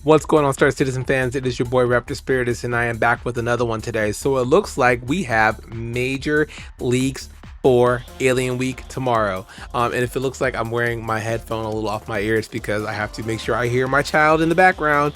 What's going on, Star Citizen fans? It is your boy Raptor Spiritus, and I am back with another one today. So it looks like we have major leaks for Alien Week tomorrow. And if it looks like I'm wearing my headphone a little off my ears because I have to make sure I hear my child in the background,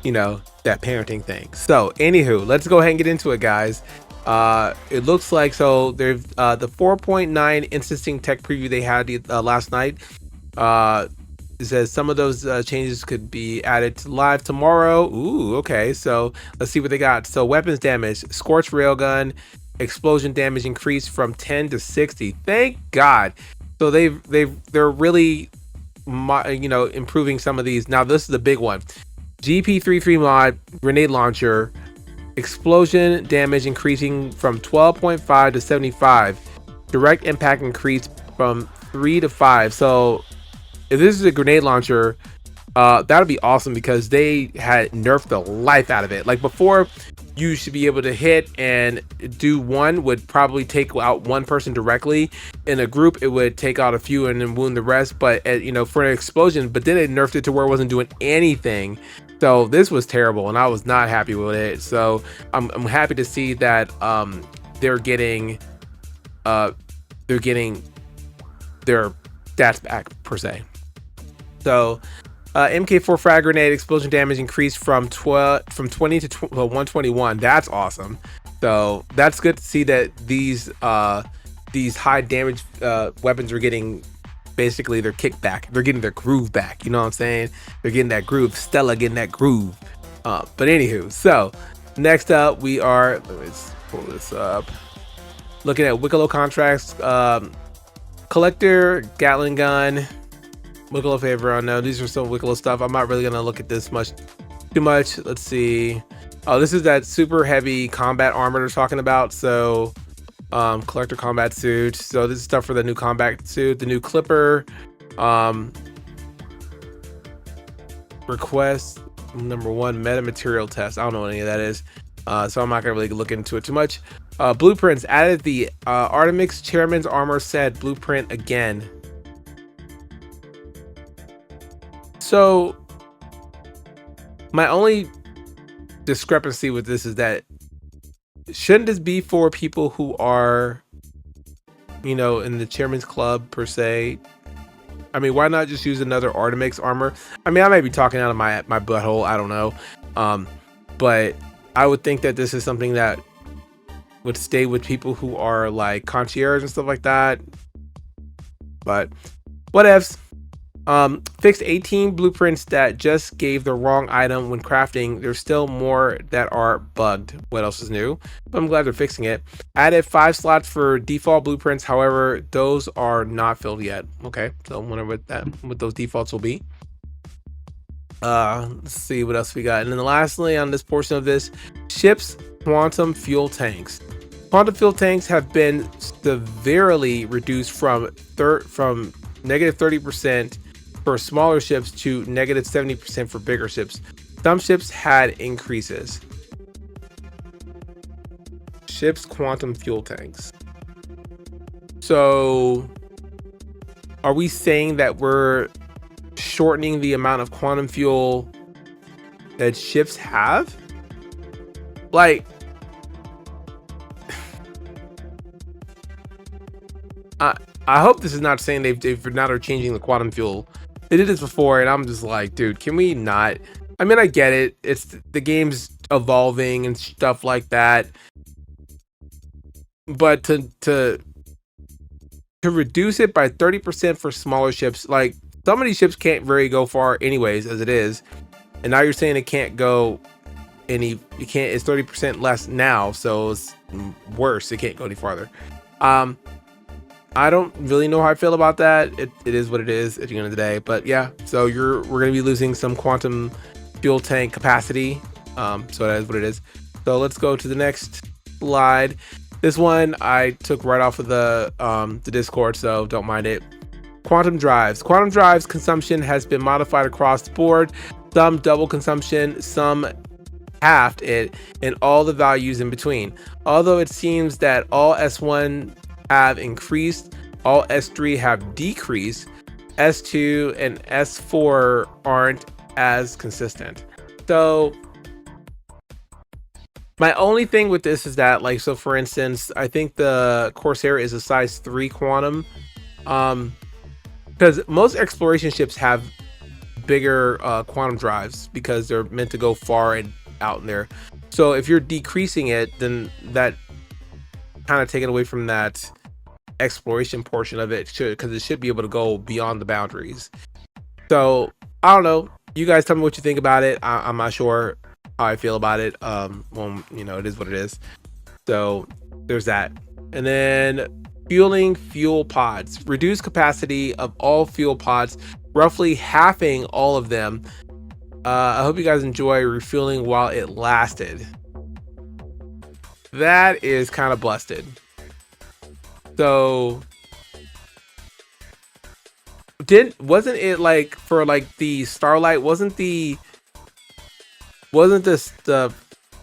that parenting thing. So anywho, let's go ahead and get into it, guys. It looks like there's the 4.9 insisting tech preview they had last night. It says some of those changes could be added to live tomorrow. Ooh, okay. So let's see what they got. So weapons damage, scorched railgun, explosion damage increased from 10 to 60. Thank God. So they're really improving some of these. Now this is the big one. GP33 mod grenade launcher, explosion damage increasing from 12.5 to 75. Direct impact increased from 3 to 5. So if this is a grenade launcher, that would be awesome because they had nerfed the life out of it. Like before, you should be able to hit and do one would probably take out one person directly. In a group, it would take out a few and then wound the rest. But for an explosion, but then it nerfed it to where it wasn't doing anything. So this was terrible, and I was not happy with it. So I'm happy to see that they're getting their stats back per se. So MK4 frag grenade explosion damage increased from 20 to 121. That's awesome. So that's good to see that these high damage weapons are getting basically their kickback. They're getting their groove back. You know what I'm saying? They're getting that groove. Stella getting that groove. But anywho, so next up we are, let's pull this up. Looking at Wicklow contracts, collector, Gatling gun, Wicklow favor. I know these are some Wicklow stuff. I'm not really gonna look at this too much. Let's see. Oh, this is that super heavy combat armor they're talking about. So collector combat suit. So this is stuff for the new combat suit, the new clipper. Request number 1 meta material test. I don't know what any of that is. So I'm not gonna really look into it too much. Blueprints added the Artemix chairman's armor set blueprint again. So my only discrepancy with this is that shouldn't this be for people who are, in the chairman's club per se? I mean, why not just use another Artemix armor? I mean, I might be talking out of my butthole. I don't know. But I would think that this is something that would stay with people who are like concierge and stuff like that. But whatevs. Fixed 18 blueprints that just gave the wrong item when crafting. There's still more that are bugged. What else is new? But I'm glad they're fixing it. Added 5 slots for default blueprints. However, those are not filled yet. Okay, so I wonder what those defaults will be. Let's see what else we got. And then lastly, on this portion of this, ships quantum fuel tanks. Quantum fuel tanks have been severely reduced from negative 30% for smaller ships to negative 70% for bigger ships. Some ships had increases. Ships quantum fuel tanks. So are we saying that we're shortening the amount of quantum fuel that ships have? Like, I hope this is not saying they've now are changing the quantum fuel. They did this before, and I'm just like, dude, can we not? I mean, I get it. It's the game's evolving and stuff like that, but to reduce it by 30% for smaller ships, like some of these ships can't very go far anyways as it is, and now you're saying it can't go any. You can't. It's 30% less now, so it's worse. It can't go any farther. I don't really know how I feel about that. It is what it is at the end of the day. But yeah, so we're gonna be losing some quantum fuel tank capacity. So that is what it is. So let's go to the next slide. This one I took right off of the Discord, so don't mind it. Quantum drives. Quantum drives consumption has been modified across the board. Some double consumption, some halved it, and all the values in between. Although it seems that all S1 have increased, all S3 have decreased, S2 and S4 aren't as consistent. So my only thing with this is that, like, so for instance, I think the Corsair is a size 3 quantum, because most exploration ships have bigger quantum drives because they're meant to go far and out in there. So if you're decreasing it, then that kind of taken away from that exploration portion of it, because it should be able to go beyond the boundaries. So I don't know, you guys tell me what you think about it. I'm not sure how I feel about it. Well, you know, it is what it is. So there's that. And then fuel pods, reduce capacity of all fuel pods, roughly halving all of them. I hope you guys enjoy refueling while it lasted. That is kind of busted. So wasn't it like for like the Starlight, wasn't the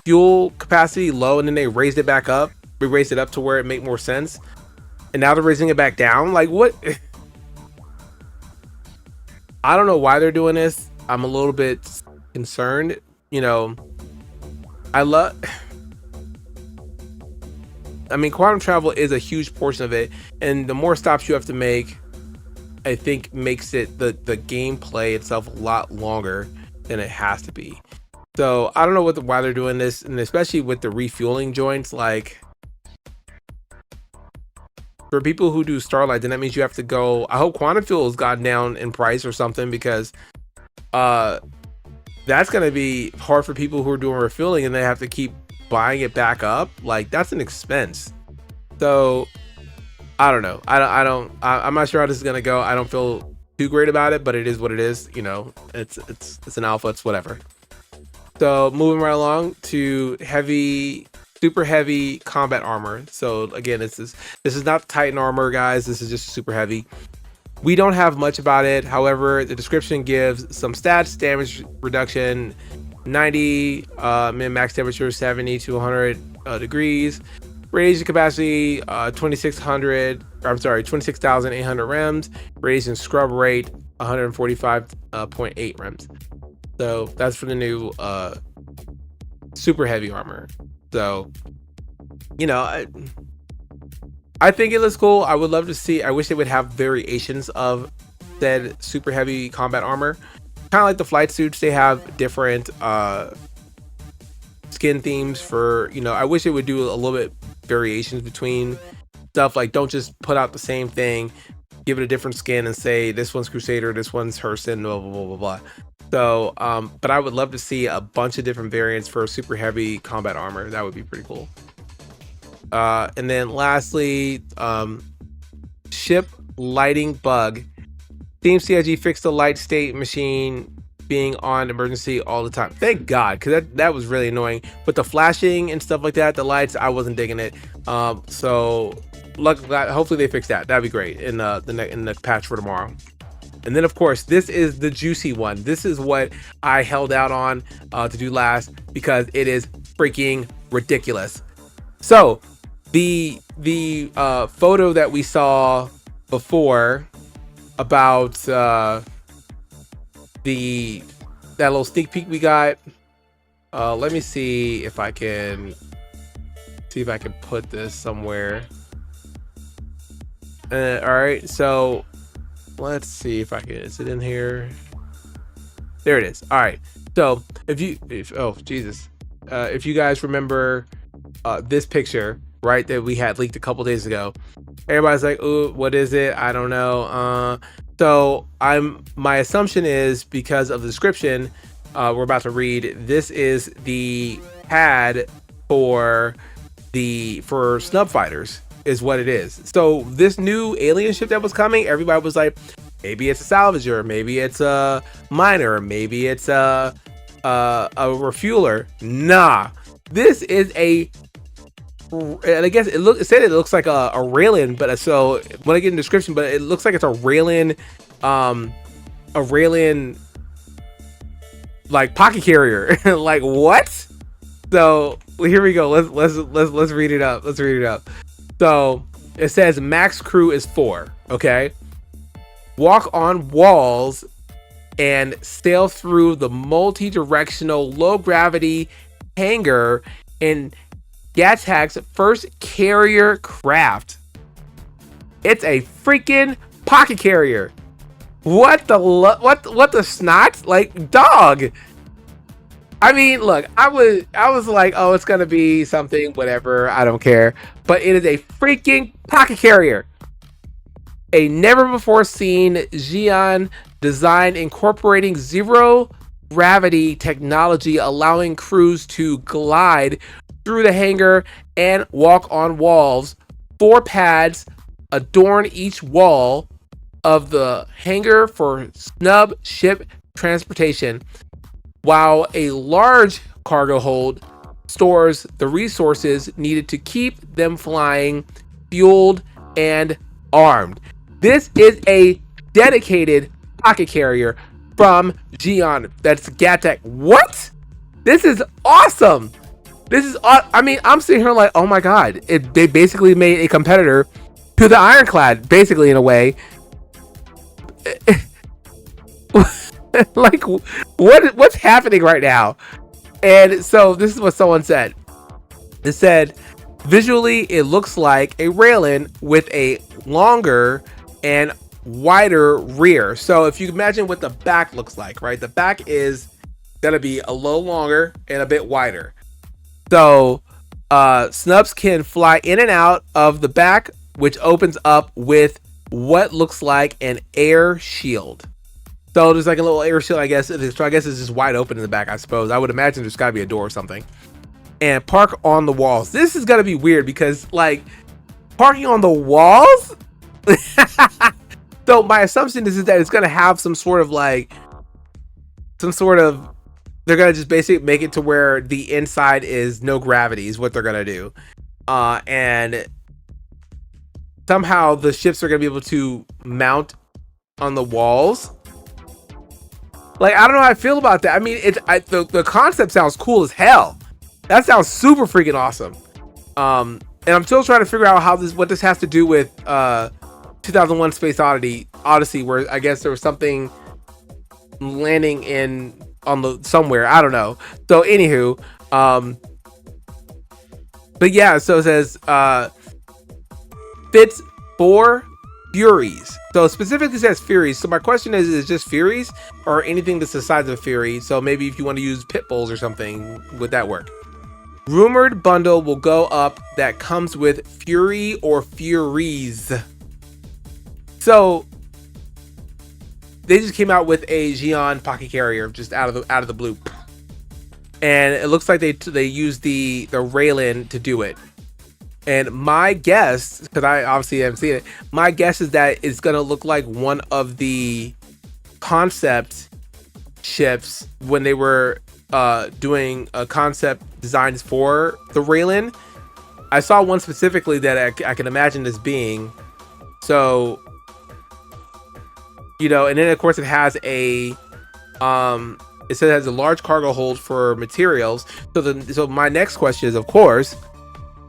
fuel capacity low, and then they raised it back up? We raised it up to where it made more sense, and now they're raising it back down. Like, what? I don't know why they're doing this. I'm a little bit concerned. You know, I mean, quantum travel is a huge portion of it, and the more stops you have to make, I think makes it the gameplay itself a lot longer than it has to be. So I don't know why they're doing this, and especially with the refueling joints. Like, for people who do Starlight, then that means you have to go. I hope quantum fuel has gone down in price or something, because that's gonna be hard for people who are doing refueling and they have to keep buying it back up. Like, that's an expense. So I don't know. I'm not sure how this is gonna go. I don't feel too great about it, but it is what it is. You know, it's an alpha. It's whatever. So moving right along to super heavy combat armor. So again, this is not Titan armor, guys. This is just super heavy. We don't have much about it. However, the description gives some stats: damage reduction 90, min max temperature 70 to 100 degrees, radiation capacity 26,800 rems, radiation scrub rate 145.8 rems. So that's for the new super heavy armor. So, you know, I think it looks cool. I would love to see. I wish they would have variations of said super heavy combat armor, kind of like the flight suits. They have different skin themes for, you know, I wish it would do a little bit variations between stuff. Like, don't just put out the same thing, give it a different skin and say this one's Crusader, this one's Herson, blah blah blah blah blah. So but I would love to see a bunch of different variants for super heavy combat armor. That would be pretty cool. And then lastly, ship lighting bug. Team CIG fixed the light state machine being on emergency all the time. Thank God, because that was really annoying. With the flashing and stuff like that, the lights, I wasn't digging it. So hopefully they fix that. That'd be great in the patch for tomorrow. And then, of course, this is the juicy one. This is what I held out on to do last, because it is freaking ridiculous. So the photo that we saw before about that little sneak peek we got, let me see if I can put this somewhere. All right, so let's see if I can. Is it in here? There it is. All right. So if you guys remember this picture, right, that we had leaked a couple days ago, everybody's like, "Ooh, what is it? I don't know." So my assumption is, because of the description we're about to read, this is the pad for snub fighters, is what it is. So this new alien ship that was coming, everybody was like, maybe it's a salvager, maybe it's a miner, maybe it's a refueler. Nah, this is and I guess it said it looks like a Raylin, but so when I get in the description, but it looks like it's a Raylin like pocket carrier. Like, what? So here we go. Let's read it up. Let's read it up. So it says max crew is 4. Okay. Walk on walls and sail through the multi-directional low-gravity hangar in Gatak's first carrier craft. It's a freaking pocket carrier. What the snot? Like, dog. I mean, look, I was like, oh, it's gonna be something, whatever, I don't care. But it is a freaking pocket carrier. A never before seen Xi'an design incorporating zero gravity technology, allowing crews to glide through the hangar and walk on walls. 4 pads adorn each wall of the hangar for snub ship transportation, while a large cargo hold stores the resources needed to keep them flying, fueled, and armed. This is a dedicated pocket carrier from Xi'an. That's Gatak. What? This is awesome. I mean, I'm sitting here like, oh my god. They basically made a competitor to the Ironclad, basically, in a way. Like, what's happening right now? And so this is what someone said. It said, visually, it looks like a railing with a longer and wider rear. So if you imagine what the back looks like, right? The back is gonna be a little longer and a bit wider. So snubs can fly in and out of the back, which opens up with what looks like an air shield. So there's like a little air shield, I guess. So I guess it's just wide open in the back, I suppose. I would imagine there's got to be a door or something. And park on the walls. This is going to be weird because, like, parking on the walls? So my assumption is that it's going to have some sort of, they're going to just basically make it to where the inside is no gravity is what they're going to do. And somehow the ships are going to be able to mount on the walls. Like, I don't know how I feel about that. I mean, the concept sounds cool as hell. That sounds super freaking awesome. And I'm still trying to figure out what this has to do with 2001 Space Odyssey, where I guess there was something landing somewhere. I don't know. So anywho, but yeah, so it says fits 4 Furies. So specifically says Furies. So my question is it just Furies or anything that's the size of a Fury? So maybe if you want to use pit bulls or something, would that work? Rumored bundle will go up that comes with Fury or Furies. So they just came out with a Xi'an pocket carrier just out of the blue, and it looks like they used the railing to do it. And my guess, because I obviously haven't seen it, my guess is that it's gonna look like one of the concept ships when they were doing concept designs for the railing. I saw one specifically that I can imagine this being. So, you know, and then of course it has it says it has a large cargo hold for materials. So my next question is, of course,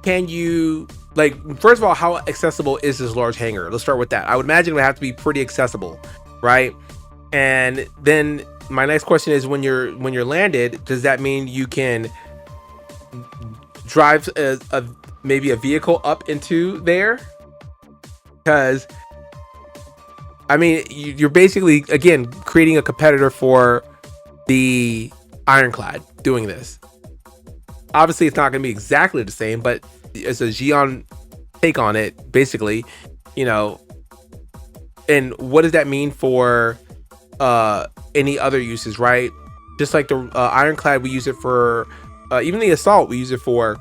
can you, like, first of all, how accessible is this large hangar? Let's start with that. I would imagine it would have to be pretty accessible, right? And then my next question is, when you're landed, does that mean you can drive maybe a vehicle up into there? Because I mean, you're basically, again, creating a competitor for the Ironclad doing this. Obviously, it's not going to be exactly the same, but it's a Xi'an take on it, basically, you know. And what does that mean for any other uses, right? Just like the Ironclad, we use it for, even the Assault, we use it for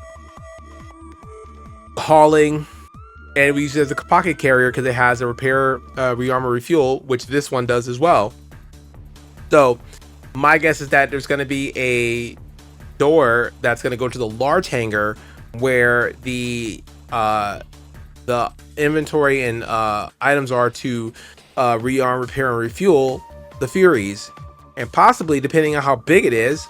hauling, and we use it as a pocket carrier because it has a repair, rearmor, refuel, which this one does as well. So my guess is that there's going to be a door that's going to go to the large hangar where the inventory and items are to rearm, repair, and refuel the Furies. And possibly, depending on how big it is,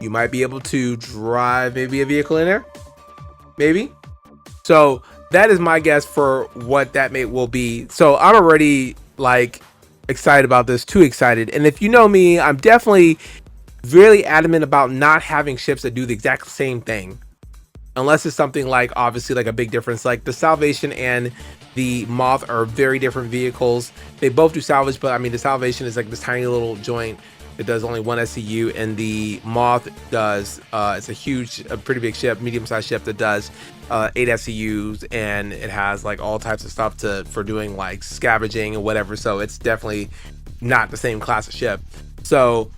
you might be able to drive maybe a vehicle in there, maybe. So that is my guess for what that will be. So I'm already like excited about this, too excited. And if you know me, I'm definitely really adamant about not having ships that do the exact same thing, unless it's something like obviously like a big difference. Like the Salvation and the Moth are very different vehicles. They both do salvage, but I mean the Salvation is like this tiny little joint that does only one SCU, and the Moth does it's a pretty big ship, medium-sized ship that does 8 SCUs, and it has like all types of stuff for doing like scavenging and whatever. So it's definitely not the same class of ship. So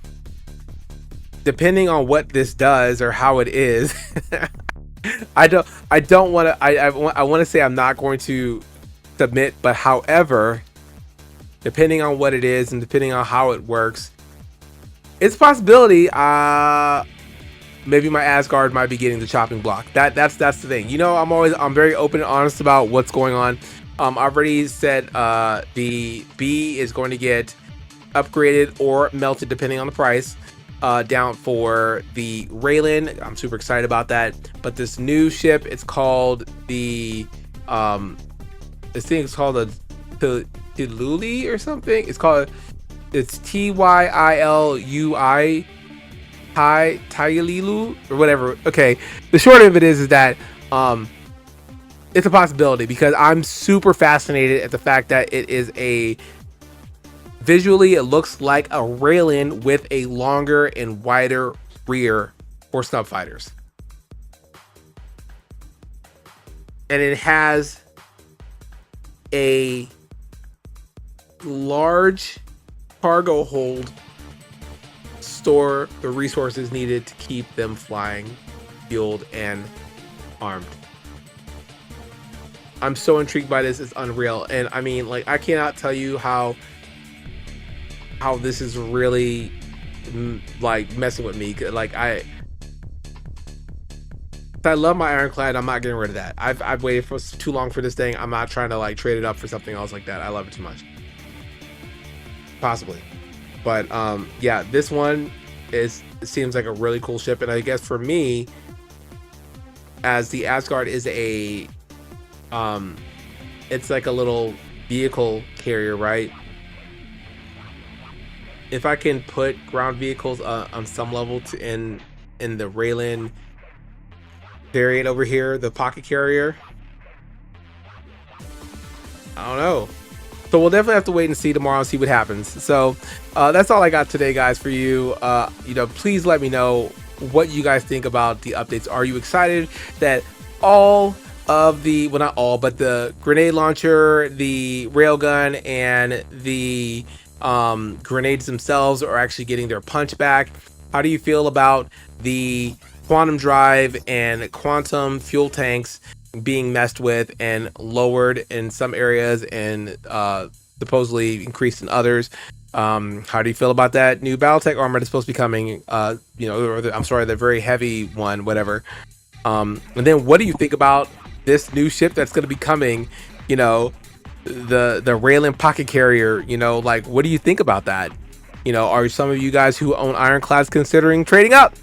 depending on what this does or how it is, I don't want to. I want to say I'm not going to submit, but however, depending on what it is and depending on how it works, it's a possibility. Maybe my Asgard might be getting the chopping block. That's the thing. You know, I'm very open and honest about what's going on. I've already said the B is going to get upgraded or melted depending on the price. Down for the Raylan. I'm super excited about that. But this new ship, it's called the this thing is called a Tiluli or something. It's Tyilui Tyililu or whatever. Okay, the short of it is that it's a possibility, because I'm super fascinated at the fact that it is visually, it looks like a Raylan with a longer and wider rear for snub fighters. And it has a large cargo hold, store the resources needed to keep them flying, fueled, and armed. I'm so intrigued by this. It's unreal. And I mean, like, I cannot tell you how this is really like messing with me. Like I love my Ironclad. I'm not getting rid of that. I've waited for too long for this thing. I'm not trying to like trade it up for something else like that. I love it too much. Possibly. But yeah, this one it seems like a really cool ship. And I guess for me, as the Asgard is it's like a little vehicle carrier, right? If I can put ground vehicles on some level in the Raylan variant over here, the pocket carrier, I don't know. So we'll definitely have to wait and see tomorrow and see what happens. So that's all I got today, guys, for you. You know, please let me know what you guys think about the updates. Are you excited that all of the, well, not all, but the grenade launcher, the railgun, and the grenades themselves are actually getting their punch back? How do you feel about the quantum drive and quantum fuel tanks being messed with and lowered in some areas and supposedly increased in others? How do you feel about that new Battletech armor that's supposed to be coming? You know, or I'm sorry, the very heavy one, whatever. And then what do you think about this new ship that's going to be coming? You know, the Raylan pocket carrier. You know, like, what do you think about that? You know, are some of you guys who own Ironclads considering trading up?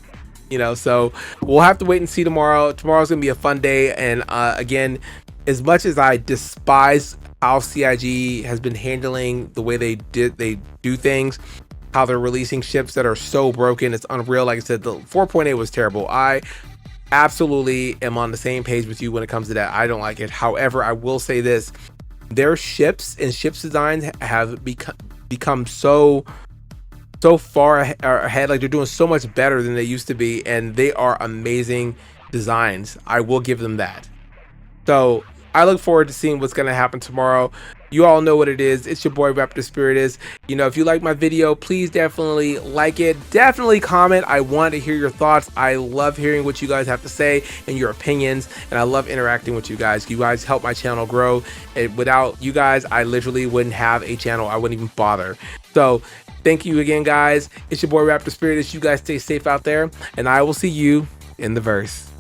You know, so we'll have to wait and see tomorrow. Tomorrow's gonna be a fun day. And again, as much as I despise how CIG has been handling the way they do things, how they're releasing ships that are so broken, it's unreal. Like I said, the 4.8 was terrible. I absolutely am on the same page with you when it comes to that. I don't like it. However, I will say this: their ships and ships designs have become so far ahead. Like, they're doing so much better than they used to be, and they are amazing designs. I will give them that. So I look forward to seeing what's going to happen tomorrow. You all know what it is. It's your boy Raptor Spiritus. You know, if you like my video, please definitely like it. Definitely comment. I want to hear your thoughts. I love hearing what you guys have to say and your opinions, and I love interacting with you guys. You guys help my channel grow. And without you guys, I literally wouldn't have a channel. I wouldn't even bother. So thank you again, guys. It's your boy Raptor Spiritus. You guys stay safe out there, and I will see you in the verse.